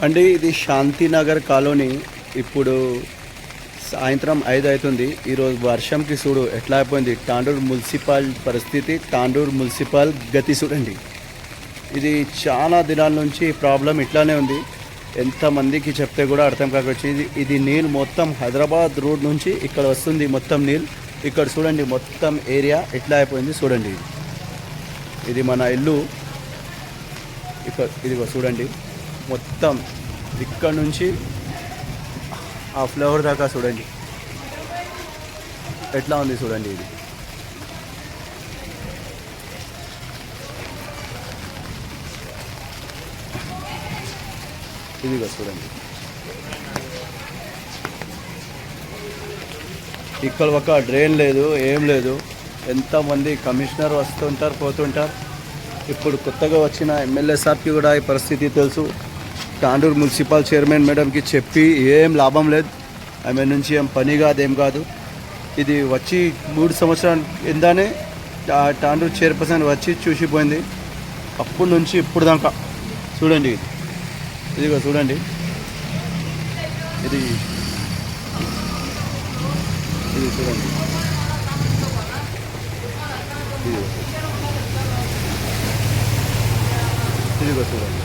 అండి ఇది శాంతినగర్ కాలనీ. ఇప్పుడు సాయంత్రం 5 అవుతుంది. ఈరోజు వర్షంకి చూడు ఎట్లా అయిపోయింది తాండూరు మున్సిపల్ పరిస్థితి, తాండూరు మున్సిపల్ గతి చూడండి. ఇది చాలా దినాల నుంచి ప్రాబ్లం ఇట్లానే ఉంది. ఎంతమందికి చెప్తే కూడా అర్థం కాకొచ్చి ఇది నీళ్ళు మొత్తం హైదరాబాద్ రోడ్ నుంచి ఇక్కడ వస్తుంది. మొత్తం నీళ్ళు ఇక్కడ చూడండి, మొత్తం ఏరియా ఎట్లా అయిపోయింది చూడండి. ఇది మన ఇల్లు ఇక్కడ, ఇదిగో చూడండి మొత్తం ఇక్కడ నుంచి ఆ ఫ్లవర్ దాకా చూడండి ఎట్లా ఉంది చూడండి. ఇది ఇదిగో చూడండి, ఇక్కడ ఒక డ్రైన్ లేదు, ఏం లేదు. ఎంతమంది కమిషనర్ వస్తుంటారు పోతుంటారు. ఇప్పుడు కొత్తగా వచ్చిన ఎమ్మెల్యే సార్కి కూడా ఈ పరిస్థితి తెలుసు. తాండూరు మున్సిపల్ చైర్మన్ మేడంకి చెప్పి ఏం లాభం లేదు. ఆమె నుంచి ఏం పని కాదు, ఏం కాదు. ఇది వచ్చి 3 సంవత్సరాల కిందనే తాండూరు చైర్పర్సన్ వచ్చి చూసిపోయింది. అప్పటి నుంచి ఇప్పుడు దాకా చూడండి. ఇదిగో చూడండి, ఇది ఇది చూడండి, ఇదిగో చూడండి.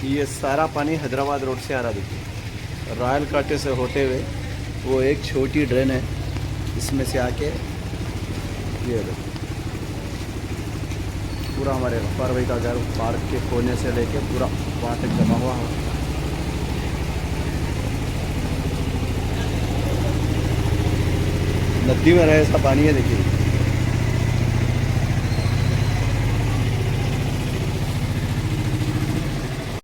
ये सारा पानी हैदराबाद रोड से आ रहा देखिए, रॉयल काटे से होते हुए वो एक छोटी ड्रेन है, इसमें से आके ये पूरा हमारे गफ्फार भाई का घर पार्क के कोने से लेके पूरा वहाँ तक जमा हुआ है। नदी में रहे ऐसा पानी है देखिए।